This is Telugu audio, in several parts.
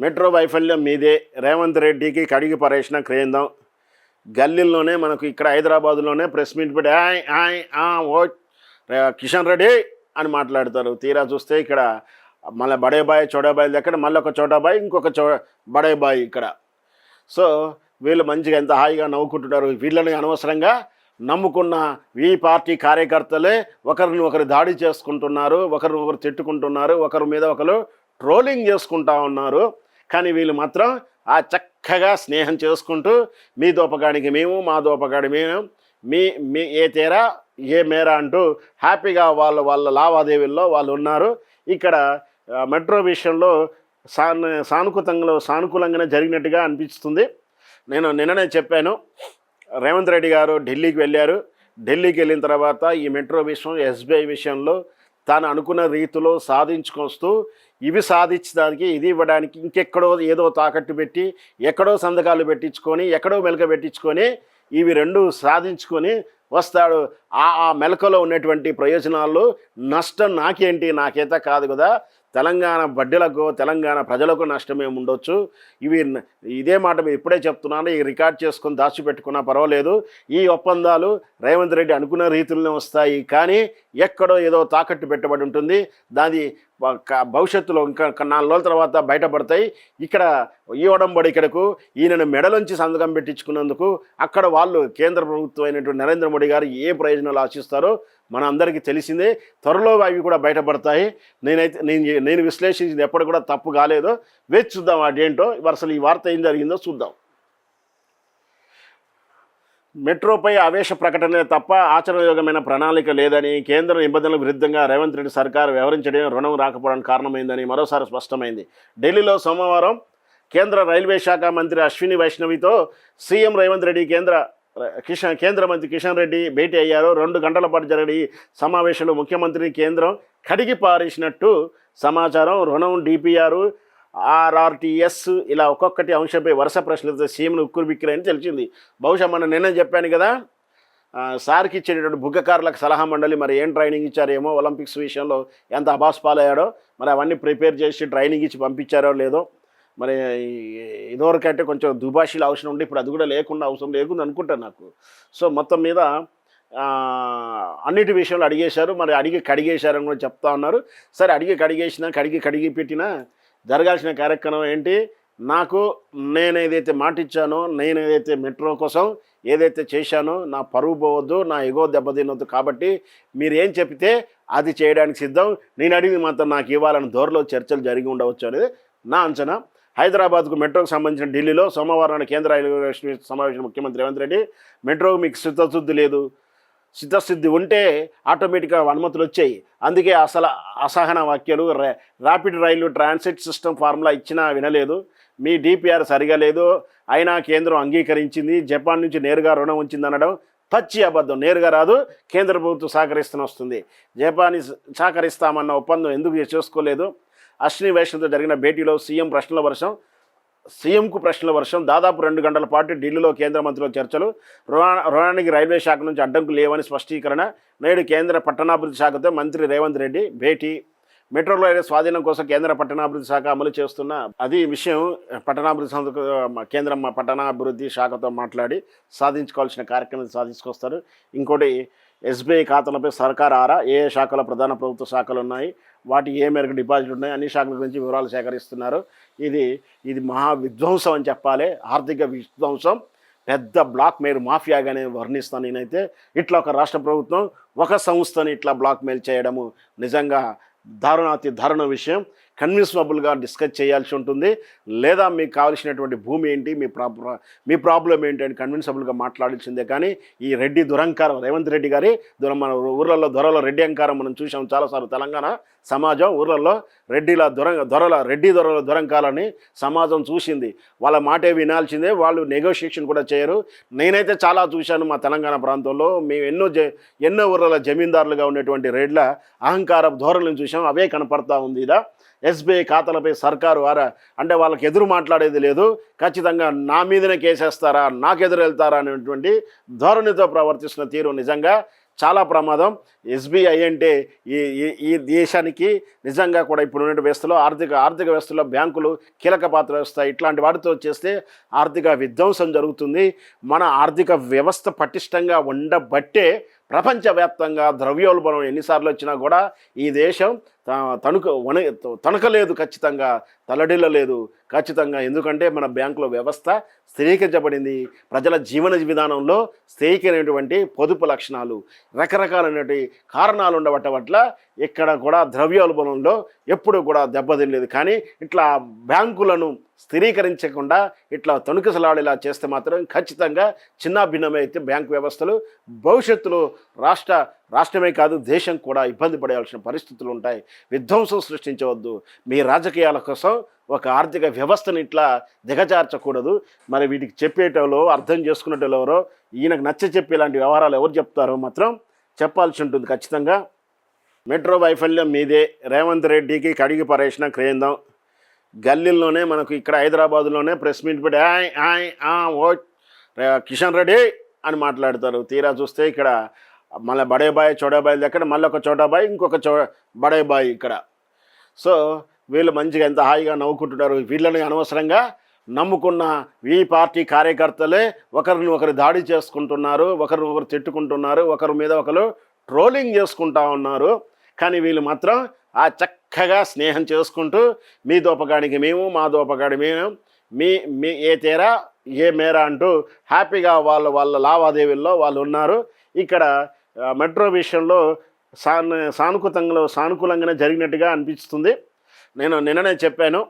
మెట్రో వైఫల్యం మీదే, రేవంత్ రెడ్డికి కడిగి పరేసిన కేంద్రం. గల్లీల్లోనే మనకు ఇక్కడ హైదరాబాదులోనే ప్రెస్ మీట్ పెట్టి ఆయ్ ఆయ్ ఓ కిషన్ రెడ్డి అని మాట్లాడతారు. తీరా చూస్తే ఇక్కడ మళ్ళీ బడే బాయ్ చోడా బాయ్ దగ్గర మళ్ళీ ఒక చోటా బాయ్, ఇంకొక బడే బాయ్ ఇక్కడ. సో వీళ్ళు మంచిగా ఎంత హాయిగా నవ్వుకుంటున్నారు. వీళ్ళని అనవసరంగా నమ్ముకున్న ఈ పార్టీ కార్యకర్తలే ఒకరిని ఒకరు దాడి చేసుకుంటున్నారు, ఒకరిని ఒకరు తిట్టుకుంటున్నారు, ఒకరి మీద ఒకరు ట్రోలింగ్ చేసుకుంటా ఉన్నారు. కానీ వీళ్ళు మాత్రం ఆ చక్కగా స్నేహం చేసుకుంటూ మీ దోపగాడికి మేము, మా దోపగాడి మేము, మీ మీ ఏ తేరా ఏ మేరా అంటూ హ్యాపీగా వాళ్ళ లావాదేవీల్లో వాళ్ళు ఉన్నారు. ఇక్కడ మెట్రో విషయంలో సానుకూలంగానే జరిగినట్టుగా అనిపిస్తుంది. నేను నిన్ననే చెప్పాను, రేవంత్ రెడ్డి గారు ఢిల్లీకి వెళ్ళారు. ఢిల్లీకి వెళ్ళిన తర్వాత ఈ మెట్రో విషయం, ఎస్బీఐ విషయంలో తాను అనుకున్న రీతిలో సాధించుకొస్తూ ఇవి సాధించడానికి, ఇది ఇవ్వడానికి ఇంకెక్కడో ఏదో తాకట్టు పెట్టి, ఎక్కడో సంతకాలు పెట్టించుకొని, ఎక్కడో మెలక పెట్టించుకొని ఇవి రెండు సాధించుకొని వస్తాడు. ఆ మెలకలో ఉన్నటువంటి ప్రయోజనాలు నష్టం నాకేంటి, నాకైతే కాదు కదా, తెలంగాణ బడ్డీలకు, తెలంగాణ ప్రజలకు నష్టమే ఉండొచ్చు. ఇదే మాట మీరు ఇప్పుడే చెప్తున్నాను, ఈ రికార్డ్ చేసుకొని దాచిపెట్టుకున్నా పర్వాలేదు. ఈ ఒప్పందాలు రేవంత్ రెడ్డి అనుకున్న రీతిలోనే వస్తాయి, కానీ ఎక్కడో ఏదో తాకట్టు పెట్టబడి ఉంటుంది. దాని భవిష్యత్తులో ఇంకా 4 రోజుల తర్వాత బయటపడతాయి. ఇక్కడ ఈ ఒడంబడికడకు ఈయనను మెడలోంచి సంతకం పెట్టించుకున్నందుకు అక్కడ వాళ్ళు కేంద్ర ప్రభుత్వం అయినటువంటి నరేంద్ర మోడీ గారు ఏ ప్రయోజనాలు ఆశిస్తారో మన అందరికీ తెలిసిందే. త్వరలో అవి కూడా బయటపడతాయి. నేను విశ్లేషించింది ఎప్పుడు కూడా తప్పు కాలేదో వేచి చూద్దాం. అదేంటో అసలు ఈ వార్త ఏం జరిగిందో చూద్దాం. మెట్రోపై ఆవేశ ప్రకటన తప్ప ఆచరణయోగ్యమైన ప్రణాళిక లేదని, కేంద్ర నిబంధనలకు విరుద్ధంగా రేవంత్ రెడ్డి సర్కారు వ్యవహరించడం రుణం రాకపోవడానికి కారణమైందని మరోసారి స్పష్టమైంది. ఢిల్లీలో సోమవారం కేంద్ర రైల్వే శాఖ మంత్రి అశ్విని వైష్ణవితో సీఎం రేవంత్ రెడ్డి కేంద్ర మంత్రి కిషన్ రెడ్డి భేటీ అయ్యారు. 2 గంటల పాటు జరిగిన ఈ సమావేశంలో ముఖ్యమంత్రిని కేంద్రం కడిగి పారేసినట్టు సమాచారం. రుణం, డిపిఆర్, ఆర్ఆర్టీఎస్ ఇలా ఒక్కొక్కటి అంశంపై వరుస ప్రశ్నలతో సీఎంను ఉక్కురుబిక్కిరని తెలిసింది. బహుశా మనం నిన్న చెప్పాను కదా, సార్కి ఇచ్చేటటువంటి బుగ్గకారులకు సలహా మండలి మరి ఏం ట్రైనింగ్ ఇచ్చారేమో, ఒలింపిక్స్ విషయంలో ఎంత అబాస్పాలయ్యాడో, మరి అవన్నీ ప్రిపేర్ చేసి ట్రైనింగ్ ఇచ్చి పంపించారో లేదో. మరి ఇదివరకంటే కొంచెం దుబాషీల అవసరం ఉండి ఇప్పుడు అది కూడా అవసరం లేకుండా అనుకుంటాను నాకు. సో మొత్తం మీద అన్నిటి విషయంలో అడిగేశారు. మరి అడిగి కడిగేశారని కూడా చెప్తా ఉన్నారు. సరే, కడిగి పెట్టినా జరగాల్సిన కార్యక్రమం ఏంటి? నేను ఏదైతే మాట ఇచ్చానో, నేను ఏదైతే మెట్రో కోసం ఏదైతే చేశానో, నా పరువు పోవద్దు, నా ఎగో దెబ్బతినొద్దు, కాబట్టి మీరు ఏం చెప్తే అది చేయడానికి సిద్ధం. నేను అడిగి మాత్రం నాకు ఇవ్వాలని ధోరణిలో చర్చలు జరిగి ఉండవచ్చు అనేది నా అంచనా. హైదరాబాద్కు మెట్రోకు సంబంధించిన ఢిల్లీలో సోమవారం కేంద్ర రైల్వే సమావేశం ముఖ్యమంత్రి రేవంత్ రెడ్డి, మెట్రోకు మీకు చిత్తశుద్ధి లేదు, చిత్తశుద్ధి ఉంటే ఆటోమేటిక్గా అనుమతులు వచ్చాయి, అందుకే అసహన వ్యాఖ్యలు, ర్యాపిడ్ రైలు ట్రాన్సిట్ సిస్టమ్ ఫార్ములా ఇచ్చినా వినలేదు, మీ డిపిఆర్ సరిగా లేదు, అయినా కేంద్రం అంగీకరించింది, జపాన్ నుంచి నేరుగా రుణం ఉంచిందనడం పచ్చి అబద్ధం. నేరుగా రాదు, కేంద్ర ప్రభుత్వం సహకరిస్తూనే జపాన్ సహకరిస్తామన్న ఒప్పందం ఎందుకు చేసుకోలేదు? అశ్విని వైష్ణవ్తో జరిగిన భేటీలో సీఎంకు ప్రశ్నల వర్షం. దాదాపు 2 గంటల పాటు ఢిల్లీలో కేంద్ర మంత్రుల చర్చలు. రుణానికి రైల్వే శాఖ నుంచి అడ్డంకులు లేవని స్పష్టీకరణ. నేడు కేంద్ర పట్టణాభివృద్ధి శాఖతో మంత్రి రేవంత్ రెడ్డి భేటీ. మెట్రో రైలు స్వాధీనం కోసం కేంద్ర పట్టణాభివృద్ధి శాఖ అమలు చేస్తున్న అది విషయం. కేంద్ర పట్టణాభివృద్ధి శాఖతో మాట్లాడి సాధించుకోవాల్సిన కార్యక్రమం సాధించుకొస్తారు. ఇంకోటి, ఎస్బీఐ ఖాతాలపై సర్కార్ ఆరా, ఏ శాఖల ప్రధాన ప్రభుత్వ శాఖలు ఉన్నాయి, వాటి ఏ మేరకు డిపాజిట్లు ఉన్నాయి, అన్ని శాఖల గురించి వివరాలు సేకరిస్తున్నారు. ఇది మహా విధ్వంసం అని చెప్పాలి, ఆర్థిక విధ్వంసం, పెద్ద బ్లాక్ మెయిల్ మాఫియాగానే వర్ణిస్తాను నేనైతే. ఇట్లా ఒక రాష్ట్ర ప్రభుత్వం ఒక సంస్థని ఇట్లా బ్లాక్ మెయిల్ చేయడము నిజంగా దారుణ విషయం. కన్విన్సబుల్గా డిస్కస్ చేయాల్సి ఉంటుంది, లేదా మీకు కావాల్సినటువంటి భూమి ఏంటి, మీ ప్రాబ్లం ఏంటి అని కన్విన్సబుల్గా మాట్లాడాల్సిందే. కానీ ఈ రెడ్డి దురంకారం, రేవంత్ రెడ్డి గారి మన ఊర్లలో దొరల రెడ్డి అంకారం మనం చూసాం చాలాసార్లు. తెలంగాణ సమాజం ఊర్లలో రెడ్డి దొరల దురంకారాన్ని సమాజం చూసింది. వాళ్ళ మాటే వినాల్సిందే, వాళ్ళు నెగోషియేషన్ కూడా చేయరు. నేనైతే చాలా చూశాను మా తెలంగాణ ప్రాంతంలో. మేము ఎన్నో ఊర్లలో జమీందారులుగా ఉన్నటువంటి రెడ్ల అహంకార ధోరణులను చూసాం, అవే కనపడతా ఉంది. ఎస్బీఐ ఖాతాలపై సర్కారు అంటే వాళ్ళకి ఎదురు మాట్లాడేది లేదు, ఖచ్చితంగా నా మీదనే కేసేస్తారా, నాకు ఎదురు వెళ్తారా అనేటువంటి ధోరణితో ప్రవర్తిస్తున్న తీరు నిజంగా చాలా ప్రమాదం. ఎస్బీఐ అంటే ఈ ఈ ఈ దేశానికి నిజంగా కూడా ఇప్పుడున్న వ్యవస్థలో ఆర్థిక వ్యవస్థలో బ్యాంకులు కీలక పాత్ర వస్తాయి. ఇట్లాంటి వాటితో చేస్తే ఆర్థిక విధ్వంసం జరుగుతుంది. మన ఆర్థిక వ్యవస్థ పటిష్టంగా ఉండబట్టే ప్రపంచవ్యాప్తంగా ద్రవ్యోల్బణం ఎన్నిసార్లు వచ్చినా కూడా ఈ దేశం తణుకలేదు, ఖచ్చితంగా తలడిల్లలేదు ఖచ్చితంగా. ఎందుకంటే మన బ్యాంకుల వ్యవస్థ స్థిరీకరించబడింది. ప్రజల జీవన విధానంలో స్థిరీకరైనటువంటి పొదుపు లక్షణాలు, రకరకాలైనటువంటి కారణాలు ఉండబట్ట వల్ల ఇక్కడ కూడా ద్రవ్యోల్బణంలో ఎప్పుడు కూడా దెబ్బతినలేదు. కానీ ఇట్లా బ్యాంకులను స్థిరీకరించకుండా ఇట్లా తణుకుసలాడేలా చేస్తే మాత్రం ఖచ్చితంగా చిన్నాభిన్నమైతే బ్యాంకు వ్యవస్థలు భవిష్యత్తులో రాష్ట్రమే కాదు దేశం కూడా ఇబ్బంది పడాల్సిన పరిస్థితులు ఉంటాయి. విధ్వంసం సృష్టించవద్దు. మీ రాజకీయాల కోసం ఒక ఆర్థిక వ్యవస్థను ఇట్లా దిగజార్చకూడదు. మరి వీటికి చెప్పేటోళ్ళు అర్థం చేసుకునేటోళ్ళు ఎవరో, ఈయనకు నచ్చ చెప్పేలాంటి వ్యవహారాలు ఎవరు చెప్తారో మాత్రం చెప్పాల్సి ఉంటుంది ఖచ్చితంగా. మెట్రో వైఫల్యం మీదే, రేవంత్ రెడ్డికి కడిగి పరేసిన క్రేందం. గల్లీల్లోనే మనకు ఇక్కడ హైదరాబాదులోనే ప్రెస్ మీట్ పెట్టి ఓ కిషన్ రెడ్డి అని మాట్లాడతారు. తీరా చూస్తే ఇక్కడ మళ్ళీ బడేబాయ్ చోడాబాయ్ దగ్గర మళ్ళీ ఒక చోటాబాయ్, ఇంకొక బడేబాయ్ ఇక్కడ. సో వీళ్ళు మంచిగా ఎంత హాయిగా నవ్వుకుంటున్నారు. వీళ్ళని అనవసరంగా నమ్ముకున్న ఈ పార్టీ కార్యకర్తలే ఒకరిని ఒకరు దాడి చేసుకుంటున్నారు, ఒకరిని ఒకరు తిట్టుకుంటున్నారు, ఒకరి మీద ఒకరు ట్రోలింగ్ చేసుకుంటా ఉన్నారు. కానీ వీళ్ళు మాత్రం ఆ చక్కగా స్నేహం చేసుకుంటూ మీ దోపగాడికి మేము, మా దోపగాడి మేము, మీ ఏ తేరా ఏ మేరా అంటూ హ్యాపీగా వాళ్ళ లావాదేవీల్లో వాళ్ళు ఉన్నారు. ఇక్కడ మెట్రో విషయంలో సానుకూలంగానే జరిగినట్టుగా అనిపిస్తుంది. నేను నిన్ననే చెప్పాను,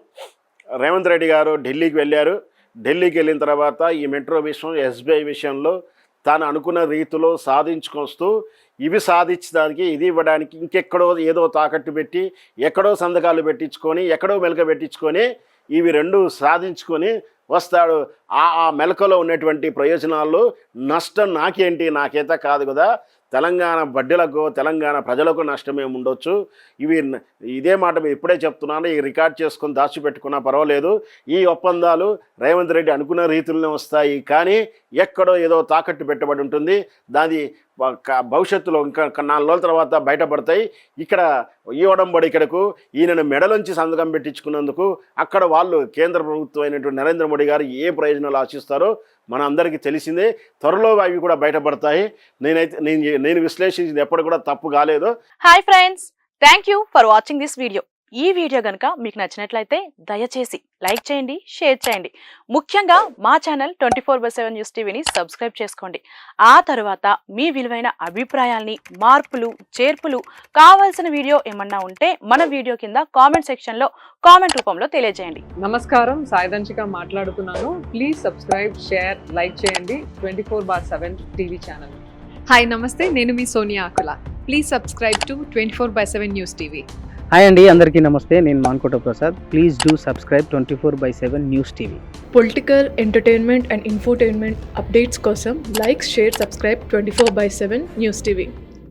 రేవంత్ రెడ్డి గారు ఢిల్లీకి వెళ్ళారు. ఢిల్లీకి వెళ్ళిన తర్వాత ఈ మెట్రో విషయం, ఎస్బీఐ విషయంలో తాను అనుకున్న రీతిలో సాధించుకొస్తూ ఇవి సాధించడానికి, ఇది ఇవ్వడానికి ఇంకెక్కడో ఏదో తాకట్టు పెట్టి, ఎక్కడో సంతకాలు పెట్టించుకొని, ఎక్కడో మెలక పెట్టించుకొని ఇవి రెండు సాధించుకొని వస్తాడు. ఆ మెలకలో ఉన్నటువంటి ప్రయోజనాలు నష్టం నాకైతే కాదు కదా, తెలంగాణ బడ్డీలకు, తెలంగాణ ప్రజలకు నష్టమే ఉండొచ్చు. ఇదే మాట మీరు ఇప్పుడే చెప్తున్నాను, ఈ రికార్డ్ చేసుకొని దాచిపెట్టుకున్నా పర్వాలేదు. ఈ ఒప్పందాలు రేవంత్ రెడ్డి అనుకున్న రీతిలోనే వస్తాయి. కానీ ఎక్కడో ఏదో తాకట్టు పెట్టబడి ఉంటుంది. దాని భవిష్యత్తులో ఇంకా 4 రోజుల తర్వాత బయటపడతాయి. ఇక్కడ ఈ ఒడంబడికడకు ఈయనను మెడలోంచి సంతకం పెట్టించుకున్నందుకు అక్కడ వాళ్ళు కేంద్ర ప్రభుత్వం అయినటువంటి నరేంద్ర మోడీ గారు ఏ ప్రయోజనాలు ఆశిస్తారో మన అందరికీ తెలిసిందే. త్వరలో అవి కూడా బయటపడతాయి. నేను విశ్లేషించింది ఎప్పుడు కూడా తప్పు కాలేదు. Hi friends, thank you for watching this video. ఈ వీడియో కనుక మీకు నచ్చినట్లయితే దయచేసి లైక్ చేయండి, షేర్ చేయండి. ముఖ్యంగా మా ఛానల్ 24/7 న్యూస్ టీవీని సబ్స్క్రైబ్ చేసుకోండి. ఆ తర్వాత మీ విలువైన అభిప్రాయాల్ని, మార్పులు, చేర్పులు, కావాల్సిన వీడియో ఏమన్నా ఉంటే మన వీడియో కింద కామెంట్ సెక్షన్లో కామెంట్ రూపంలో తెలియజేయండి. నమస్కారం, సాయిదంచిక మాట్లాడుతున్నాను. ప్లీజ్ సబ్స్క్రైబ్, షేర్, లైక్ చేయండి 24/7 టీవీ ఛానల్. హాయ్ నమస్తే, నేను మీ Sonia Akula. Please subscribe to 24/7 news TV. Hi అండి, అందరికీ నమస్తే. నేను Mankota Prasad. Please do subscribe 24/7 news TV. Political, entertainment and infotainment updates కోసం like, share, subscribe 24/7 news TV.